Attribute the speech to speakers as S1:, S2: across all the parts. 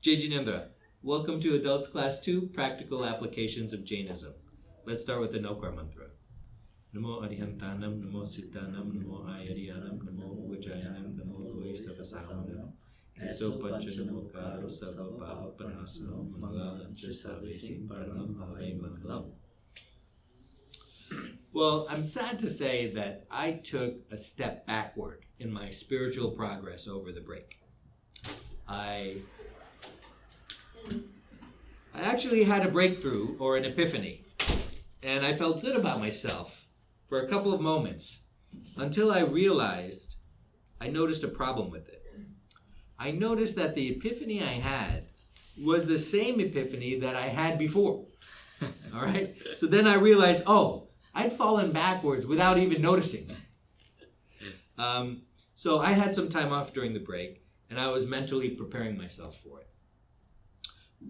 S1: Jai Jinendra, welcome to Adults Class 2, Practical Applications of Jainism. Let's start with the Nokar Mantra. Namo Arihantanam, Namo Siddhanam, Namo Ayariyanam, Namo Uvajayanam, Namo Lohi Savasahanam, Eso Pancha Karo Sava Bhava Panasno, Mangalancha Savesi Paranam Bhave Mangalam. Well, I'm sad to say that I took a step backward in my spiritual progress over the break. I actually had a breakthrough or an epiphany, and I felt good about myself for a couple of moments until I realized I noticed a problem with it. I noticed that the epiphany I had was the same epiphany that I had before. All right? So then I realized, I'd fallen backwards without even noticing. So I had some time off during the break, and I was mentally preparing myself for it.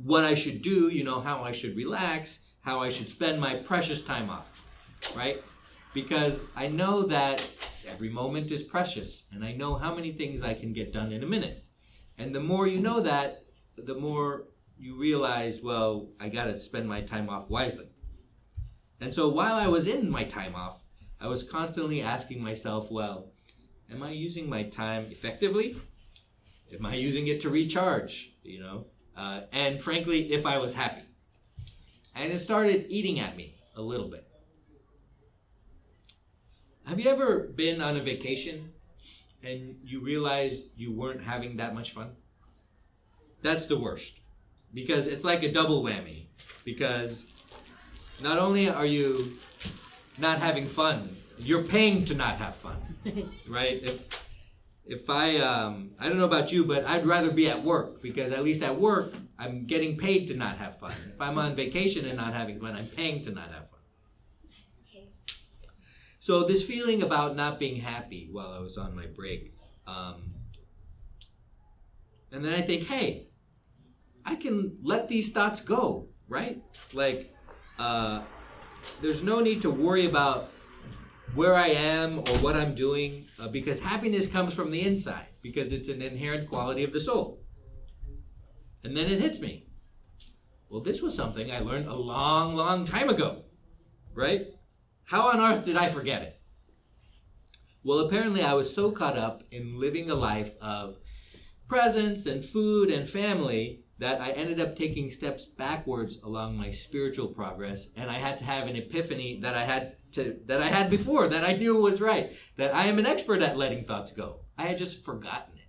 S1: What I should do, how I should relax, how I should spend my precious time off, right? Because I know that every moment is precious, and I know how many things I can get done in a minute. And the more you know that, the more you realize, I got to spend my time off wisely. And so while I was in my time off, I was constantly asking myself, am I using my time effectively? Am I using it to recharge, and frankly, if I was happy. And it started eating at me a little bit. Have you ever been on a vacation and you realized you weren't having that much fun? That's the worst. Because it's like a double whammy. Because not only are you not having fun, you're paying to not have fun, right? If I don't know about you, but I'd rather be at work, because at least at work, I'm getting paid to not have fun. If I'm on vacation and not having fun, I'm paying to not have fun. So this feeling about not being happy while I was on my break, and then I think, hey, I can let these thoughts go, right? There's no need to worry about where I am or what I'm doing, because happiness comes from the inside, because it's an inherent quality of the soul. And then it hits me. Well, this was something I learned a long, long time ago, right? How on earth did I forget it? Well, apparently I was so caught up in living a life of presents and food and family that I ended up taking steps backwards along my spiritual progress, and I had to have an epiphany that I had before, that I knew was right, that I am an expert at letting thoughts go. I had just forgotten it.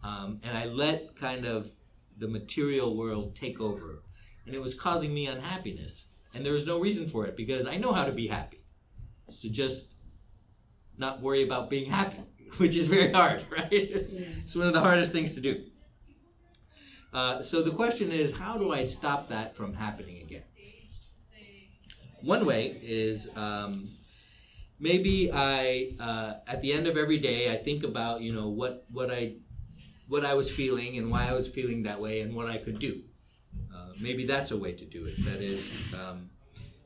S1: And I let kind of the material world take over, and it was causing me unhappiness. And there was no reason for it, because I know how to be happy. So just not worry about being happy, which is very hard, right? Yeah. It's one of the hardest things to do. So the question is, how do I stop that from happening again? One way is maybe I, at the end of every day, I think about, what I was feeling and why I was feeling that way and what I could do. Maybe that's a way to do it. That is,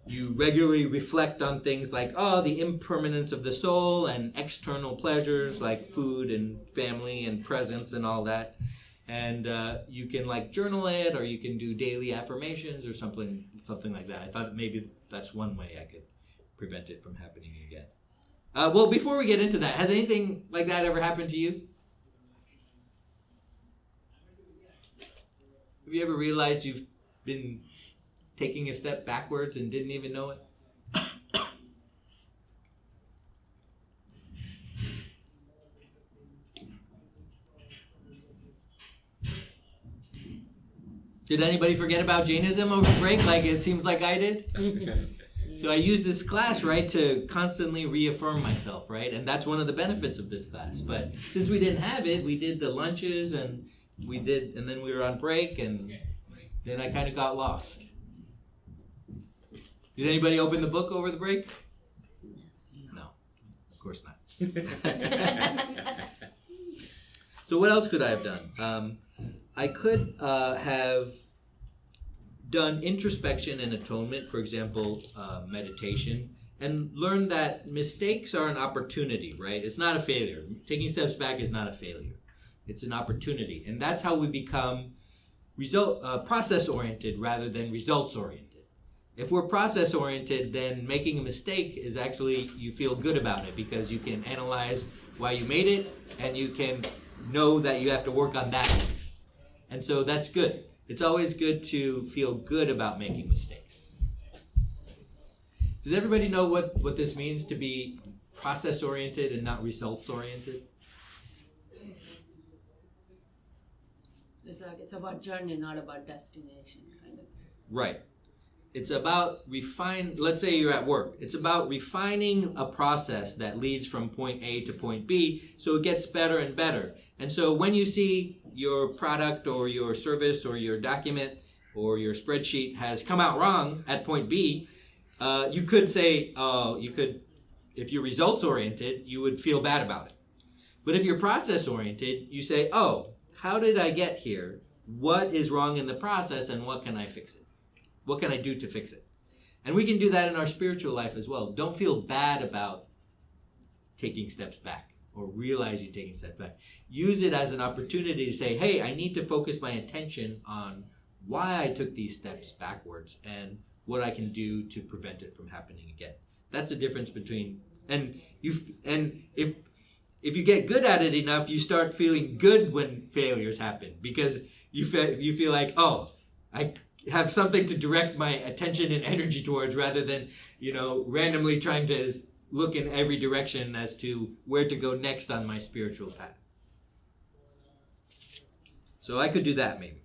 S1: you regularly reflect on things like, the impermanence of the soul and external pleasures like food and family and presents and all that. And you can journal it, or you can do daily affirmations or something like that. I thought maybe that's one way I could prevent it from happening again. Well, before we get into that, has anything like that ever happened to you? Have you ever realized you've been taking a step backwards and didn't even know it? Did anybody forget about Jainism over break it seems like I did? So I use this class, right, to constantly reaffirm myself, right? And that's one of the benefits of this class. But since we didn't have it, we did the lunches and then we were on break, and then I kind of got lost. Did anybody open the book over the break? No, of course not. So what else could I have done? I could have done introspection and atonement, for example, meditation, and learned that mistakes are an opportunity, right? It's not a failure. Taking steps back is not a failure. It's an opportunity. And that's how we become process oriented rather than results oriented. If we're process oriented, then making a mistake is actually, you feel good about it because you can analyze why you made it and you can know that you have to work on that. And so that's good. It's always good to feel good about making mistakes. Does everybody know what this means to be process oriented and not results oriented?
S2: It's about journey, not about destination, kind of.
S1: Right. It's about let's say you're at work. It's about refining a process that leads from point A to point B so it gets better and better. And so when you see your product or your service or your document or your spreadsheet has come out wrong at point B, you could say, if you're results oriented, you would feel bad about it. But if you're process oriented, you say, how did I get here? What is wrong in the process and what can I fix it? What can I do to fix it? And we can do that in our spiritual life as well. Don't feel bad about taking steps back or realize you're taking steps back. Use it as an opportunity to say, hey, I need to focus my attention on why I took these steps backwards and what I can do to prevent it from happening again. That's the difference between, and if you get good at it enough, you start feeling good when failures happen because you feel like, I have something to direct my attention and energy towards rather than, randomly trying to look in every direction as to where to go next on my spiritual path. So I could do that maybe.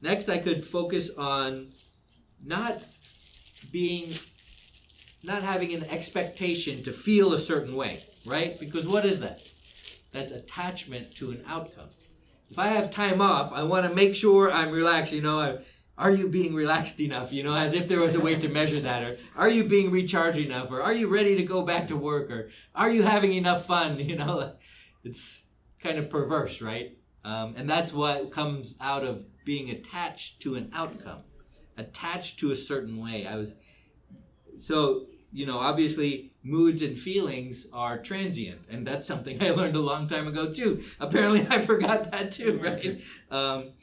S1: Next, I could focus on not having an expectation to feel a certain way, right? Because what is that? That's attachment to an outcome. If I have time off, I want to make sure I'm relaxed. Are you being relaxed enough? As if there was a way to measure that. Or are you being recharged enough? Or are you ready to go back to work? Or are you having enough fun? It's kind of perverse, right? And that's what comes out of being attached to an outcome, attached to a certain way. Obviously moods and feelings are transient, and that's something I learned a long time ago too. Apparently I forgot that too, right? And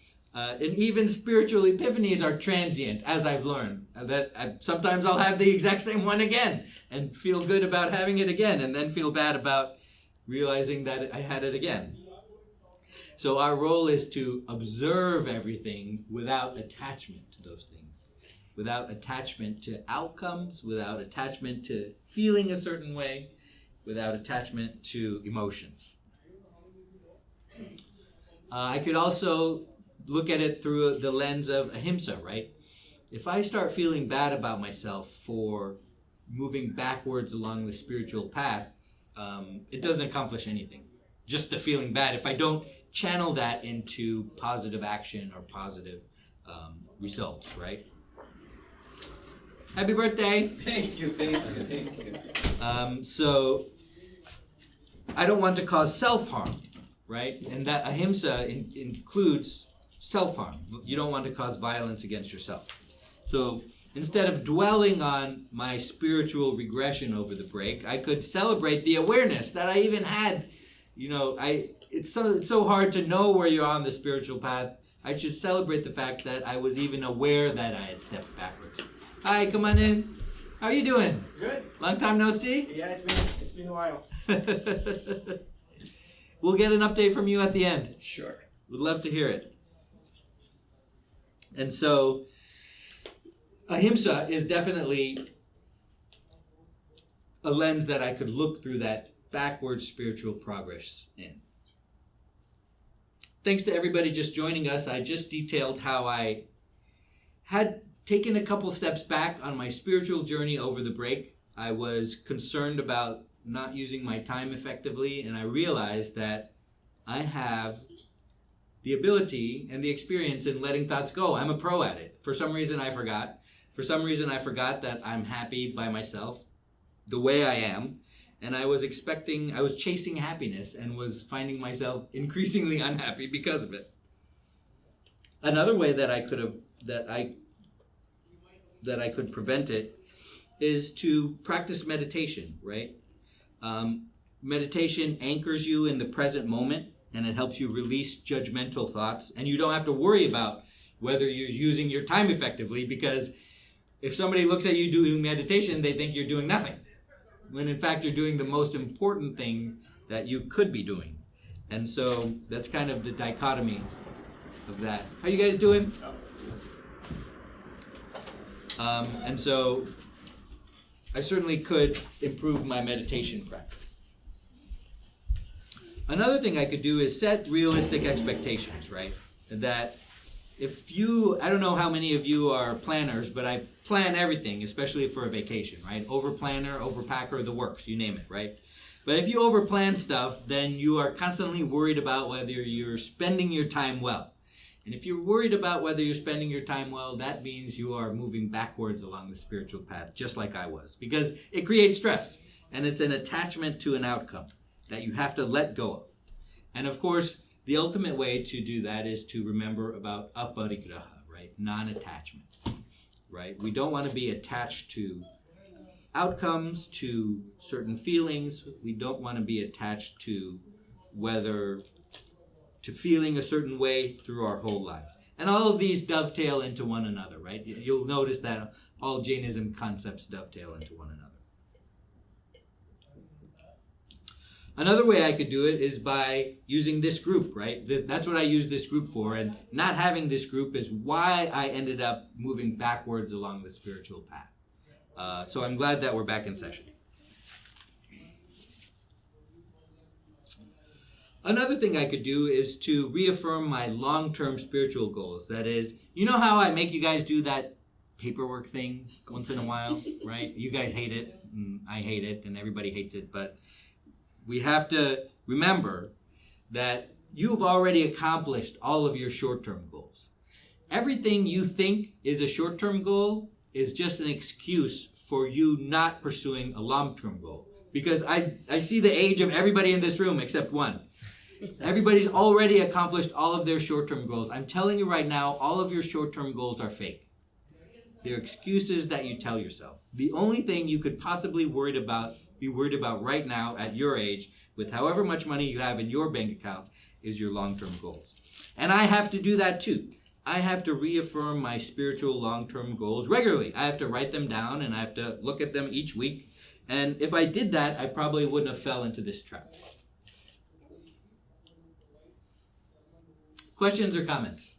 S1: even spiritual epiphanies are transient, as I've learned. Sometimes I'll have the exact same one again and feel good about having it again, and then feel bad about realizing that I had it again. So our role is to observe everything without attachment to those things, without attachment to outcomes, without attachment to feeling a certain way, without attachment to emotions. I could also look at it through the lens of ahimsa, right? If I start feeling bad about myself for moving backwards along the spiritual path, it doesn't accomplish anything. Just the feeling bad. If I don't channel that into positive action or positive results, right? Happy birthday!
S3: Thank you.
S1: So I don't want to cause self-harm, right? And that ahimsa includes self-harm. You don't want to cause violence against yourself. So instead of dwelling on my spiritual regression over the break, I could celebrate the awareness that I even had. It's so hard to know where you're on the spiritual path. I should celebrate the fact that I was even aware that I had stepped backwards. Hi, come on in. How are you doing?
S3: Good.
S1: Long time no see?
S3: Yeah, it's been a while.
S1: We'll get an update from you at the end.
S3: Sure.
S1: Would love to hear it. And so, ahimsa is definitely a lens that I could look through that backward spiritual progress in. Thanks to everybody just joining us. I just detailed how I had taken a couple steps back on my spiritual journey over the break. I was concerned about not using my time effectively, and I realized that I have the ability and the experience in letting thoughts go. I'm a pro at it. For some reason I forgot. For some reason I forgot that I'm happy by myself, the way I am. And I was chasing happiness and was finding myself increasingly unhappy because of it. Another way that I could prevent it is to practice meditation, right? Meditation anchors you in the present moment. and it helps you release judgmental thoughts, and you don't have to worry about whether you're using your time effectively, because if somebody looks at you doing meditation, they think you're doing nothing, when in fact you're doing the most important thing that you could be doing. And so that's kind of the dichotomy of that. How you guys doing? And so I certainly could improve my meditation practice. Another thing I could do is set realistic expectations, right? That if you, I don't know how many of you are planners, but I plan everything, especially for a vacation, right? Over-planner, over-packer, the works, you name it, right? But if you over-plan stuff, then you are constantly worried about whether you're spending your time well. And if you're worried about whether you're spending your time well, that means you are moving backwards along the spiritual path, just like I was. Because it creates stress, and it's an attachment to an outcome that you have to let go of. And of course, the ultimate way to do that is to remember about aparigraha, right? Non-attachment, right? We don't want to be attached to outcomes, to certain feelings. We don't want to be attached to feeling a certain way through our whole lives. And all of these dovetail into one another, right? You'll notice that all Jainism concepts dovetail into one another. Another way I could do it is by using this group, right? That's what I use this group for, and not having this group is why I ended up moving backwards along the spiritual path. So I'm glad that we're back in session. Another thing I could do is to reaffirm my long-term spiritual goals. That is, you know how I make you guys do that paperwork thing once in a while, right? You guys hate it, and I hate it, and everybody hates it, but we have to remember that you've already accomplished all of your short-term goals. Everything you think is a short-term goal is just an excuse for you not pursuing a long-term goal. Because I see the age of everybody in this room except one. Everybody's already accomplished all of their short-term goals. I'm telling you right now, all of your short-term goals are fake. They're excuses that you tell yourself. The only thing you could possibly be worried about right now at your age, with however much money you have in your bank account, is your long-term goals. And I have to do that too. I have to reaffirm my spiritual long-term goals regularly. I have to write them down, and I have to look at them each week. And if I did that, I probably wouldn't have fell into this trap. Questions or comments?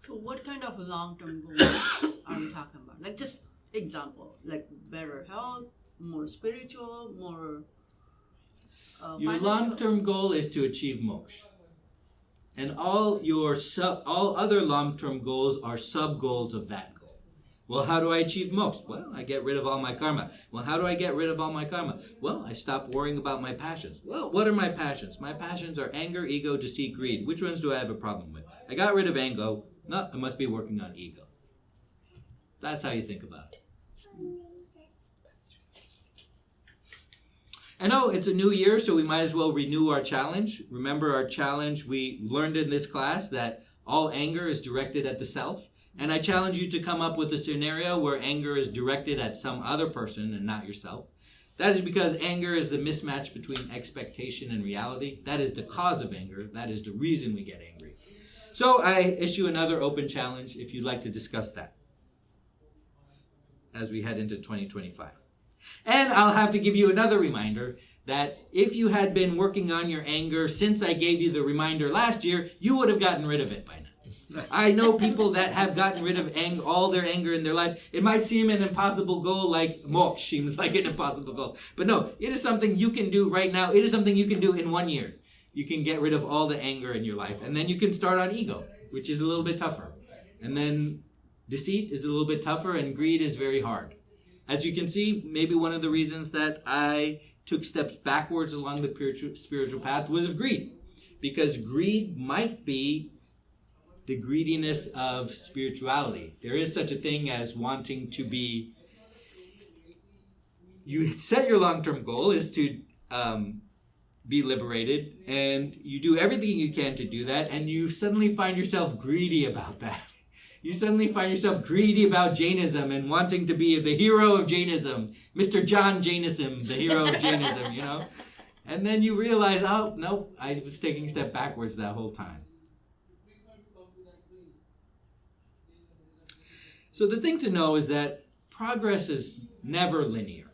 S2: So what kind of long-term goals are we talking about? Like just example, like better health, more spiritual, more
S1: Your
S2: financial?
S1: long-term goal is to achieve moksha. And all other long-term goals are sub-goals of that goal. Well, how do I achieve moksha? Well, I get rid of all my karma. Well, how do I get rid of all my karma? Well, I stop worrying about my passions. Well, what are my passions? My passions are anger, ego, deceit, greed. Which ones do I have a problem with? I got rid of anger. No, I must be working on ego. That's how you think about it. I know it's a new year, so we might as well renew our challenge. Remember our challenge, we learned in this class that all anger is directed at the self. And I challenge you to come up with a scenario where anger is directed at some other person and not yourself. That is because anger is the mismatch between expectation and reality. That is the cause of anger. That is the reason we get angry. So I issue another open challenge if you'd like to discuss that as we head into 2025. And I'll have to give you another reminder that if you had been working on your anger since I gave you the reminder last year, you would have gotten rid of it by now. I know people that have gotten rid of all their anger in their life. It might seem an impossible goal, like moksha seems like an impossible goal. But no, it is something you can do right now. It is something you can do in 1 year. You can get rid of all the anger in your life. And then you can start on ego, which is a little bit tougher. And then deceit is a little bit tougher, and greed is very hard. As you can see, maybe one of the reasons that I took steps backwards along the spiritual path was of greed. Because greed might be the greediness of spirituality. There is such a thing as wanting to be... You set your long-term goal is to be liberated, and you do everything you can to do that, and you suddenly find yourself greedy about that. You suddenly find yourself greedy about Jainism and wanting to be the hero of Jainism, Mr. John Jainism, the hero of Jainism, you know? And then you realize, oh, nope, I was taking a step backwards that whole time. So the thing to know is that progress is never linear,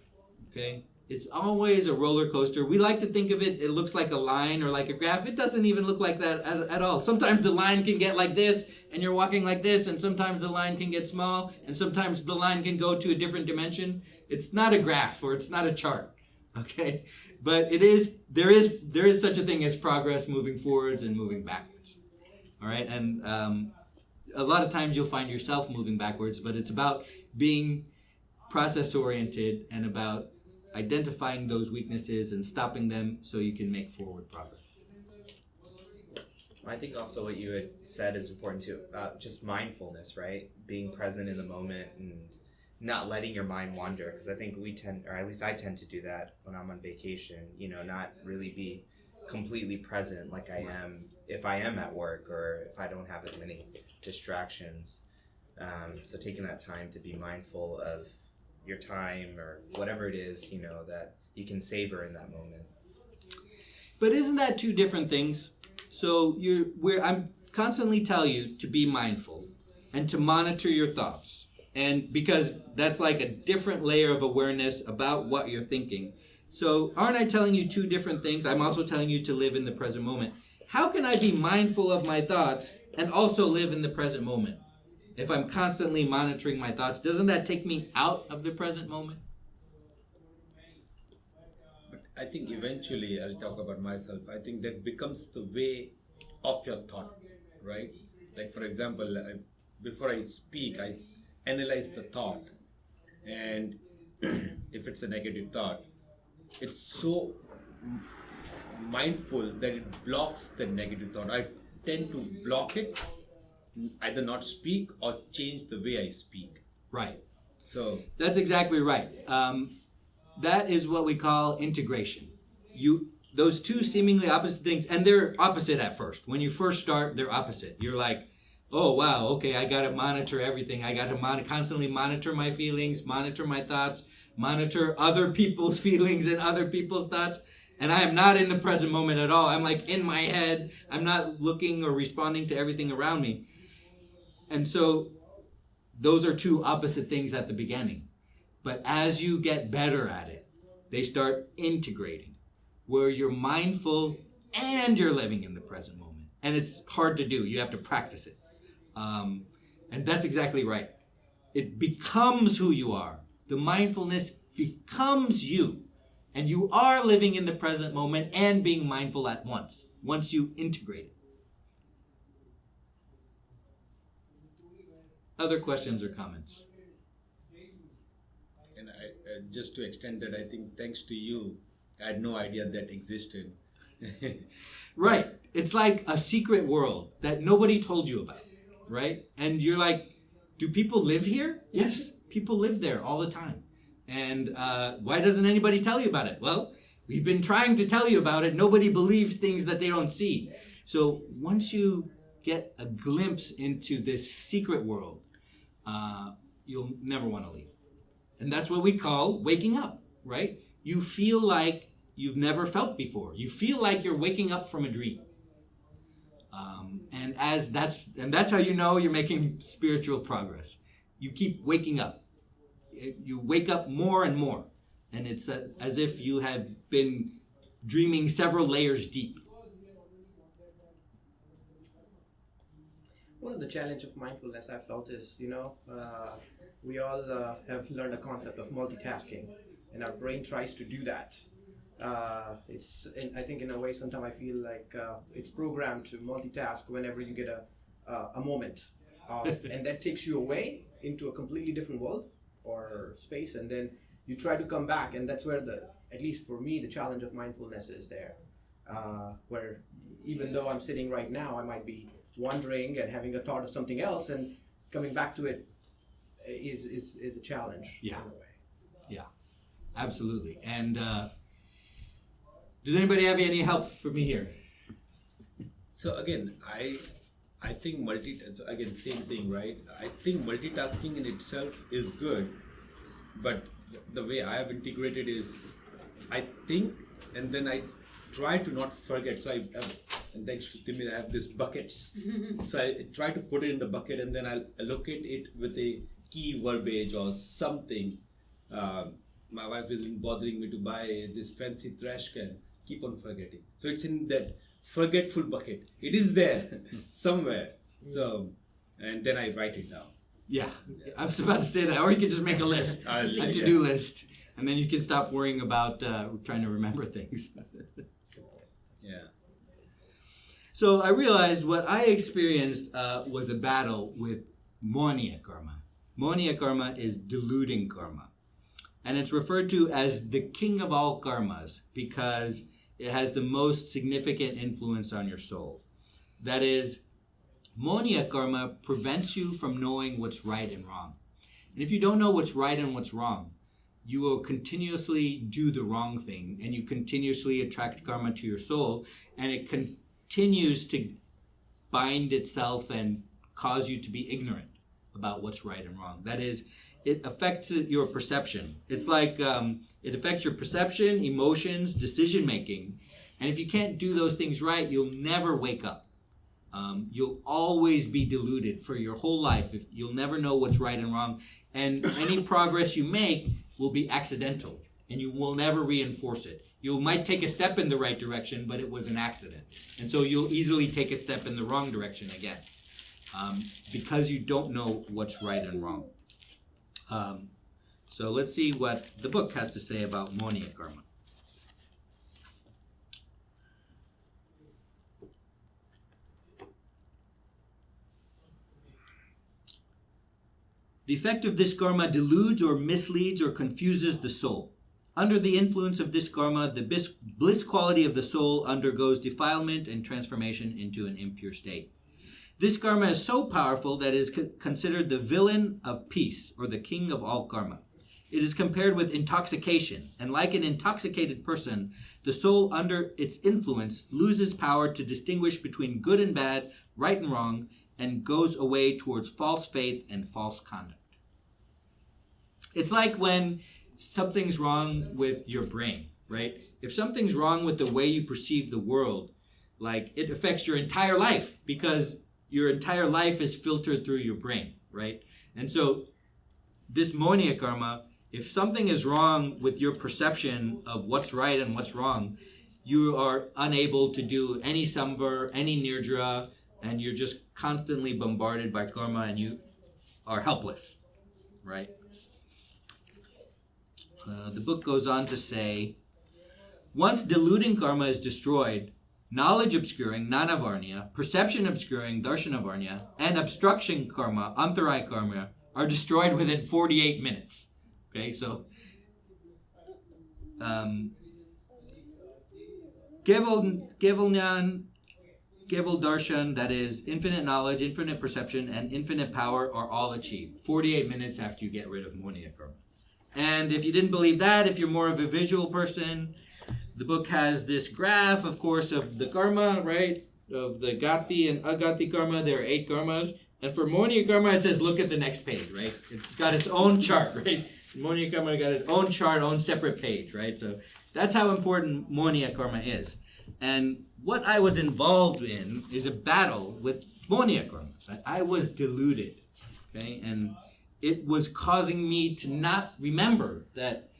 S1: okay? It's always a roller coaster. We like to think of it, it looks like a line or like a graph. It doesn't even look like that at all. Sometimes the line can get like this, and you're walking like this, and sometimes the line can get small, and sometimes the line can go to a different dimension. It's not a graph, or it's not a chart, okay? But there is such a thing as progress, moving forwards and moving backwards, all right? And a lot of times you'll find yourself moving backwards, but it's about being process-oriented and about identifying those weaknesses and stopping them so you can make forward progress.
S3: I think also what you had said is important too, about just mindfulness, right? Being present in the moment and not letting your mind wander, because I think we tend, or at least I tend to do that when I'm on vacation, not really be completely present like I am if I am at work or if I don't have as many distractions. So taking that time to be mindful of your time or whatever it is, that you can savor in that moment.
S1: But isn't that two different things? So I'm constantly telling you to be mindful and to monitor your thoughts. And because that's like a different layer of awareness about what you're thinking. So aren't I telling you two different things? I'm also telling you to live in the present moment. How can I be mindful of my thoughts and also live in the present moment? If I'm constantly monitoring my thoughts, doesn't that take me out of the present moment?
S4: But I think eventually, I'll talk about myself, I think that becomes the way of your thought, right? Like for example, before I speak, I analyze the thought. And if it's a negative thought, it's so mindful that it blocks the negative thought. I tend to block it, either not speak or change the way I speak.
S1: Right.
S4: So
S1: that's exactly right. That is what we call integration. Those two seemingly opposite things, and they're opposite at first. When you first start, they're opposite. You're like, oh wow, okay, I got to monitor everything. I got to constantly monitor my feelings, monitor my thoughts, monitor other people's feelings and other people's thoughts. And I am not in the present moment at all. I'm like in my head. I'm not looking or responding to everything around me. And so those are two opposite things at the beginning. But as you get better at it, they start integrating, where you're mindful and you're living in the present moment. And it's hard to do. You have to practice it. And that's exactly right. It becomes who you are. The mindfulness becomes you. And you are living in the present moment and being mindful at once you integrate it. Other questions or comments?
S4: And just to extend that, I think thanks to you, I had no idea that existed.
S1: Right. It's like a secret world that nobody told you about, right? And you're like, do people live here? Yes, people live there all the time. And why doesn't anybody tell you about it? Well, we've been trying to tell you about it. Nobody believes things that they don't see. So once you get a glimpse into this secret world, you'll never want to leave. And that's what we call waking up, right? You feel like you've never felt before. You feel like you're waking up from a dream. And that's how you know you're making spiritual progress. You keep waking up. You wake up more and more. And it's as if you have been dreaming several layers deep.
S5: One of the challenge of mindfulness I felt is, we all have learned a concept of multitasking, and our brain tries to do that. I think in a way, sometimes I feel like it's programmed to multitask whenever you get a moment of, and that takes you away into a completely different world or space, and then you try to come back, and that's where at least for me, the challenge of mindfulness is there, where even though I'm sitting right now, I might be wondering and having a thought of something else, and coming back to it is a challenge.
S1: Yeah.
S5: In a way.
S1: Yeah, absolutely. And does anybody have any help for me here?
S4: So again, I think again, same thing, right? I think multitasking in itself is good, but the way I have integrated is I think and then I try to not forget. So and thanks to Timmy, I have these buckets. So I try to put it in the bucket, and then I'll allocate it with a key verbiage or something. My wife isn't bothering me to buy this fancy trash can. Keep on forgetting. So it's in that forgetful bucket. It is there somewhere. So, and then I write it down.
S1: Yeah, I was about to say that. Or you could just make a list, a to-do list, and then you can stop worrying about trying to remember things.
S4: Yeah.
S1: So I realized what I experienced was a battle with Monia karma. Monia karma is deluding karma. And it's referred to as the king of all karmas because it has the most significant influence on your soul. That is, Monia karma prevents you from knowing what's right and wrong. And if you don't know what's right and what's wrong, you will continuously do the wrong thing, and you continuously attract karma to your soul, and it continues to bind itself and cause you to be ignorant about what's right and wrong. That is, it affects your perception. It's like it affects your perception, emotions, decision making. And if you can't do those things right, you'll never wake up. You'll always be deluded for your whole life. You'll never know what's right and wrong. And any progress you make will be accidental, and you will never reinforce it. You might take a step in the right direction, but it was an accident. And so you'll easily take a step in the wrong direction again because you don't know what's right and wrong. So let's see what the book has to say about Monia karma. The effect of this karma deludes or misleads or confuses the soul. Under the influence of this karma, the bliss quality of the soul undergoes defilement and transformation into an impure state. This karma is so powerful that it is considered the villain of peace, or the king of all karma. It is compared with intoxication, and like an intoxicated person, the soul under its influence loses power to distinguish between good and bad, right and wrong, and goes away towards false faith and false conduct. It's like when something's wrong with your brain, right? If something's wrong with the way you perceive the world, like it affects your entire life because your entire life is filtered through your brain, right? And so this Monia karma, if something is wrong with your perception of what's right and what's wrong, you are unable to do any samvar, any nirdra, and you're just constantly bombarded by karma and you are helpless, right? The book goes on to say, once deluding karma is destroyed, knowledge obscuring, nanavarnya, perception obscuring, darshanavarnya, and obstruction karma, antarai karma, are destroyed within 48 minutes. Okay, so Kevalnyan, Keval darshan, that is infinite knowledge, infinite perception, and infinite power are all achieved 48 minutes after you get rid of Monia karma. And if you didn't believe that, if you're more of a visual person, the book has this graph, of course, of the karma, right? Of the Gati and Agati karma. There are 8 karmas. And for Monia karma, it says, look at the next page, right? It's got its own chart, right? Monia karma got its own chart, own separate page, right? So that's how important Monia karma is. And what I was involved in is a battle with Monia karma. I was deluded, okay? And it was causing me to not remember that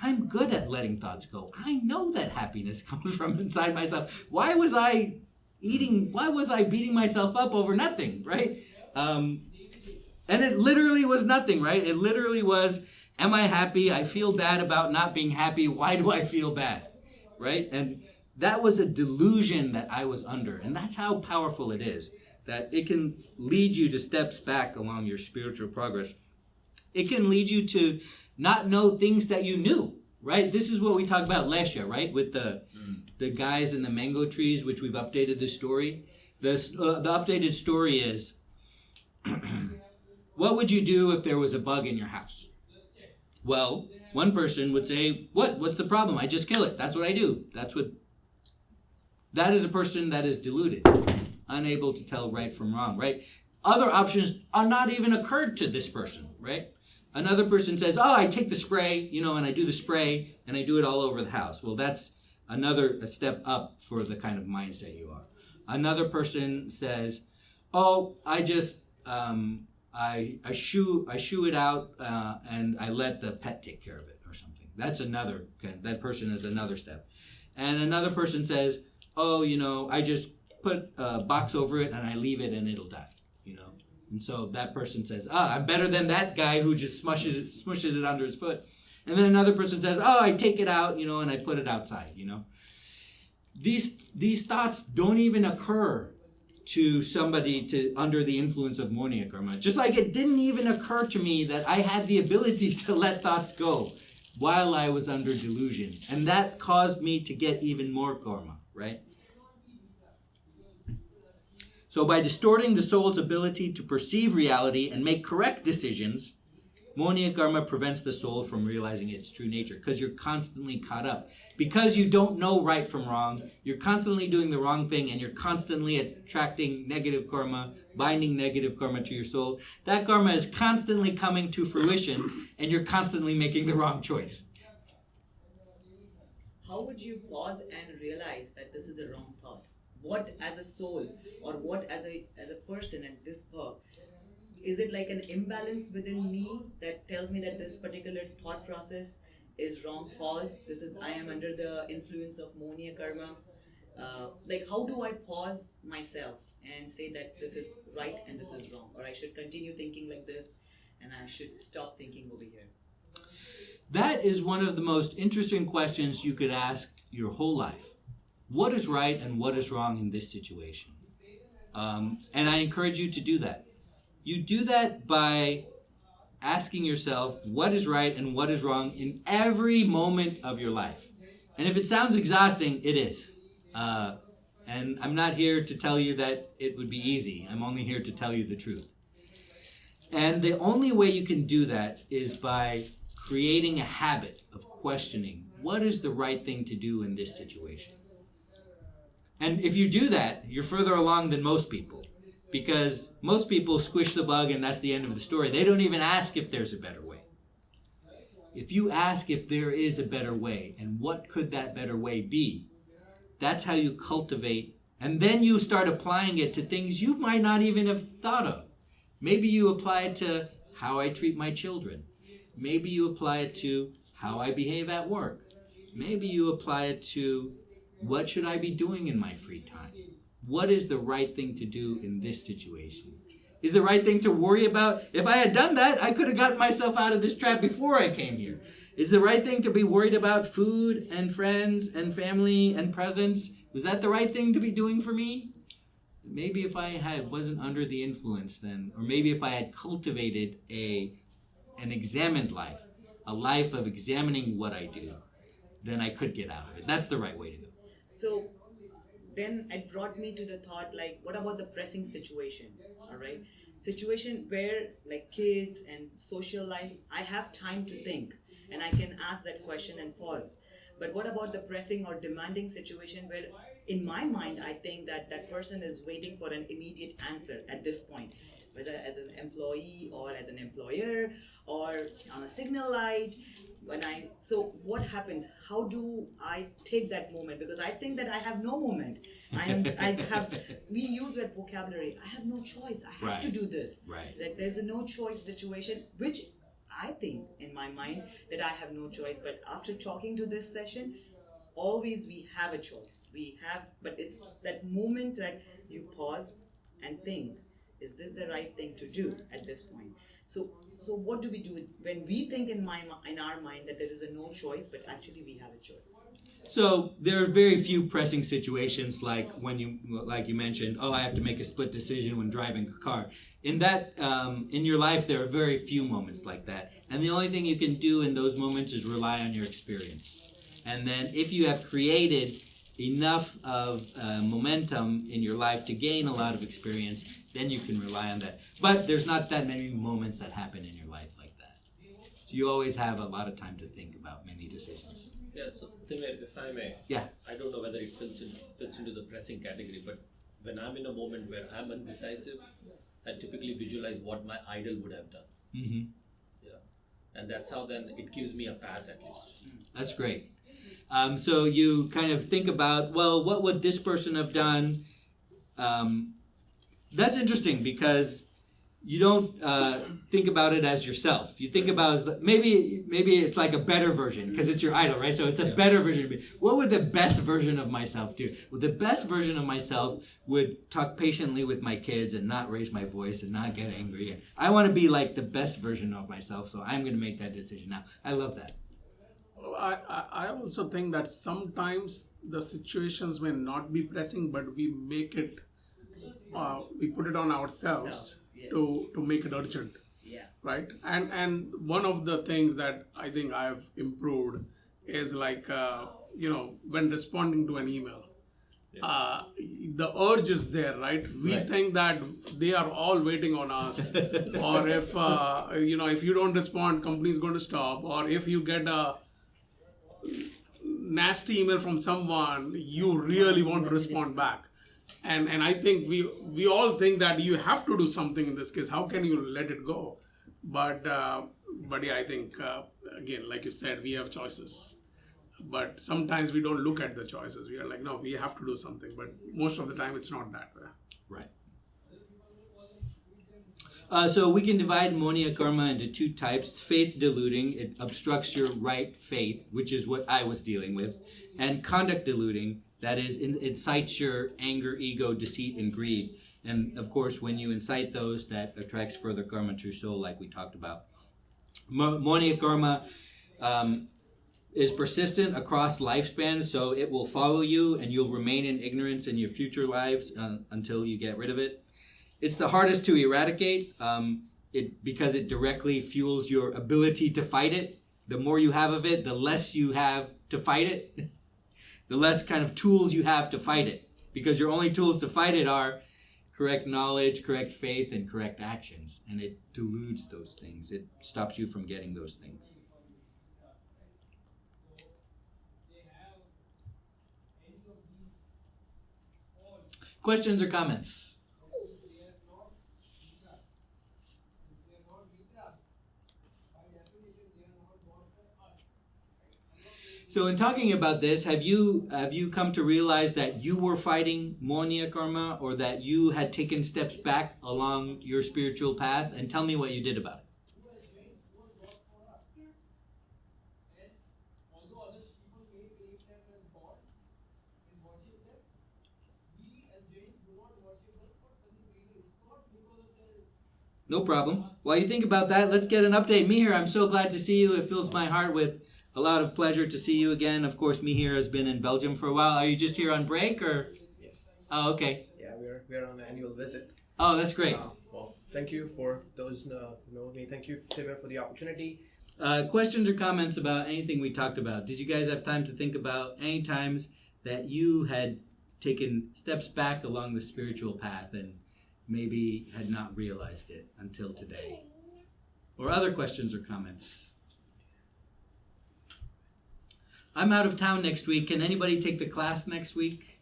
S1: I'm good at letting thoughts go. I know that happiness comes from inside myself. Why was I beating myself up over nothing, right? And it literally was nothing, right? It literally was, am I happy? I feel bad about not being happy. Why do I feel bad, right? And that was a delusion that I was under. And that's how powerful it is, that it can lead you to steps back along your spiritual progress. It can lead you to not know things that you knew, right? This is what we talked about last year, right? With the guys in the mango trees, which we've updated the story. The updated story is, what would you do if there was a bug in your house? Well, one person would say, what's the problem? I just kill it. That's what I do. That is a person that is deluded, unable to tell right from wrong, right? Other options are not even occurred to this person, right? Another person says, I take the spray, and I do the spray, and I do it all over the house. Well, that's a step up for the kind of mindset you are. Another person says, "Oh, I just I shoo it out and I let the pet take care of it or something." That's another that person is another step. And another person says, "Oh, I just put a box over it and I leave it and it'll die." And so that person says, "I'm better than that guy who just smushes it under his foot." And then another person says, "Oh, I take it out, and I put it outside." These thoughts don't even occur to somebody under the influence of Monia karma. Just like it didn't even occur to me that I had the ability to let thoughts go while I was under delusion. And that caused me to get even more karma, right? So by distorting the soul's ability to perceive reality and make correct decisions, Monia karma prevents the soul from realizing its true nature because you're constantly caught up. Because you don't know right from wrong, you're constantly doing the wrong thing and you're constantly attracting negative karma, binding negative karma to your soul. That karma is constantly coming to fruition and you're constantly making the wrong choice.
S6: How would you pause and realize that this is a wrong thought? What as a soul or what as a person at this birth? Is it like an imbalance within me that tells me that this particular thought process is wrong? Pause. I am under the influence of Monia karma. How do I pause myself and say that this is right and this is wrong? Or I should continue thinking like this and I should stop thinking over here?
S1: That is one of the most interesting questions you could ask your whole life. What is right and what is wrong in this situation? And I encourage you to do that. You do that by asking yourself what is right and what is wrong in every moment of your life. And if it sounds exhausting, it is. And I'm not here to tell you that it would be easy. I'm only here to tell you the truth. And the only way you can do that is by creating a habit of questioning what is the right thing to do in this situation. And if you do that, you're further along than most people. Because most people squish the bug and that's the end of the story. They don't even ask if there's a better way. If you ask if there is a better way and what could that better way be, that's how you cultivate. And then you start applying it to things you might not even have thought of. Maybe you apply it to how I treat my children. Maybe you apply it to how I behave at work. Maybe you apply it to what should I be doing in my free time? What is the right thing to do in this situation? Is the right thing to worry about? If I had done that, I could have gotten myself out of this trap before I came here. Is the right thing to be worried about food and friends and family and presents? Was that the right thing to be doing for me? Maybe if I wasn't under the influence then, or maybe if I had cultivated an examined life, a life of examining what I do, then I could get out of it. That's the right way to go.
S6: So then it brought me to the thought, what about the pressing situation? All right, situation where kids and social life, I have time to think and I can ask that question and pause. But what about the pressing or demanding situation where in my mind I think that person is waiting for an immediate answer at this point, whether as an employee or as an employer or on a signal light. So what happens? How do I take that moment? Because I think that I have no moment. We use that vocabulary. I have no choice. I have to do this.
S1: Right.
S6: There's a no choice situation, which I think in my mind that I have no choice. But after talking to this session, always we have a choice. But it's that moment that you pause and think, is this the right thing to do at this point? So what do we do when we think in our mind that there is a no choice, but actually we have a choice?
S1: So there are very few pressing situations like you mentioned, I have to make a split decision when driving a car. In your life, there are very few moments like that. And the only thing you can do in those moments is rely on your experience. And then if you have created enough of momentum in your life to gain a lot of experience, then you can rely on that. But there's not that many moments that happen in your life like that. So you always have a lot of time to think about many decisions.
S4: Yeah, so Timur, if I may,
S1: Yeah.
S4: I don't know whether it fits into the pressing category, but when I'm in a moment where I'm undecisive, I typically visualize what my idol would have done.
S1: Mm-hmm.
S4: Yeah, and that's how then it gives me a path at least.
S1: That's great. So you kind of think about, well, what would this person have done? That's interesting because you don't think about it as yourself. You think about it as, maybe it's like a better version because it's your idol, right? So it's a better version of me. What would the best version of myself do? Well, the best version of myself would talk patiently with my kids and not raise my voice and not get angry. I want to be like the best version of myself, so I'm going to make that decision now. I love that.
S7: I also think that sometimes the situations may not be pressing, but we make it, we put it on ourselves
S6: Yes.
S7: to make it urgent,
S6: Yeah.
S7: right? And one of the things that I think I've improved is like, when responding to an email, the urge is there, right? We
S1: Right.
S7: think that they are all waiting on us, or if you don't respond, company is going to stop, or if you get a nasty email from someone, you really want to respond back. And I think we all think that you have to do something in this case. How can you let it go? But yeah, I think again, like you said, we have choices. But sometimes we don't look at the choices. We are like, no, we have to do something. But most of the time, it's not that way.
S1: Right. So we can divide monia karma into two types. Faith deluding, it obstructs your right faith, which is what I was dealing with. And conduct deluding, that is, it incites your anger, ego, deceit, and greed. And of course, when you incite those, that attracts further karma to your soul, like we talked about. Monia karma is persistent across lifespans, so it will follow you and you'll remain in ignorance in your future lives until you get rid of it. It's the hardest to eradicate because it directly fuels your ability to fight it. The more you have of it, the less you have to fight it. The less kind of tools you have to fight it. Because your only tools to fight it are correct knowledge, correct faith, and correct actions. And it deludes those things. It stops you from getting those things. Questions or comments? So in talking about this, have you come to realize that you were fighting monia karma, or that you had taken steps back along your spiritual path? And tell me what you did about it. No problem. While you think about that, let's get an update. Mihir, I'm so glad to see you. It fills my heart with a lot of pleasure to see you again. Of course, Mihir has been in Belgium for a while. Are you just here on break, or?
S5: Yes.
S1: Oh, okay.
S5: Yeah, we're on an annual visit.
S1: Oh, that's great.
S5: Well, thank you for those who know me. Thank you, Timur, for the opportunity.
S1: Questions or comments about anything we talked about? Did you guys have time to think about any times that you had taken steps back along the spiritual path and maybe had not realized it until today? Or other questions or comments? I'm out of town next week. Can anybody take the class next week?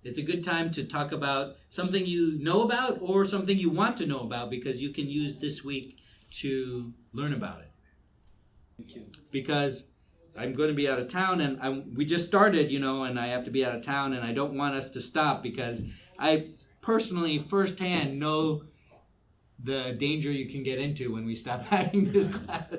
S1: It's a good time to talk about something you know about or something you want to know about, because you can use this week to learn about it.
S4: Thank you.
S1: Because I'm going to be out of town, and we just started, and I have to be out of town, and I don't want us to stop, because I personally firsthand know the danger you can get into when we stop having this class.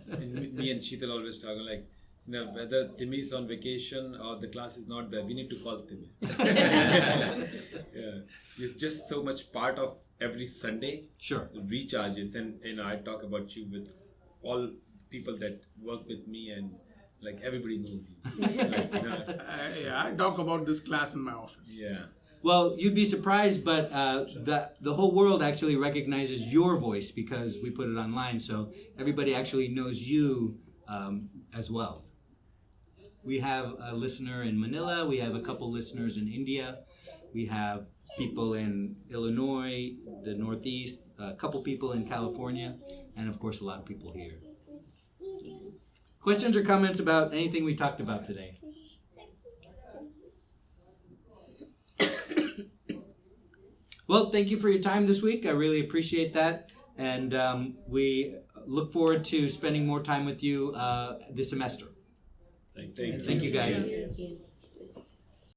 S4: And me and Sheetal always talk like, whether Timmy is on vacation or the class is not there, we need to call Timmy. Yeah, it's just so much part of every Sunday.
S1: Sure.
S4: Recharges, and I talk about you with all people that work with me, and like everybody knows you.
S7: I talk about this class in my office.
S4: Yeah.
S1: Well, you'd be surprised, but the whole world actually recognizes your voice because we put it online, so everybody actually knows you as well. We have a listener in Manila, we have a couple listeners in India, we have people in Illinois, the Northeast, a couple people in California, and of course a lot of people here. Questions or comments about anything we talked about today? Well, thank you for your time this week. I really appreciate that. And we look forward to spending more time with you this semester.
S4: Thank you.
S1: Thank you, guys.
S8: Thank you.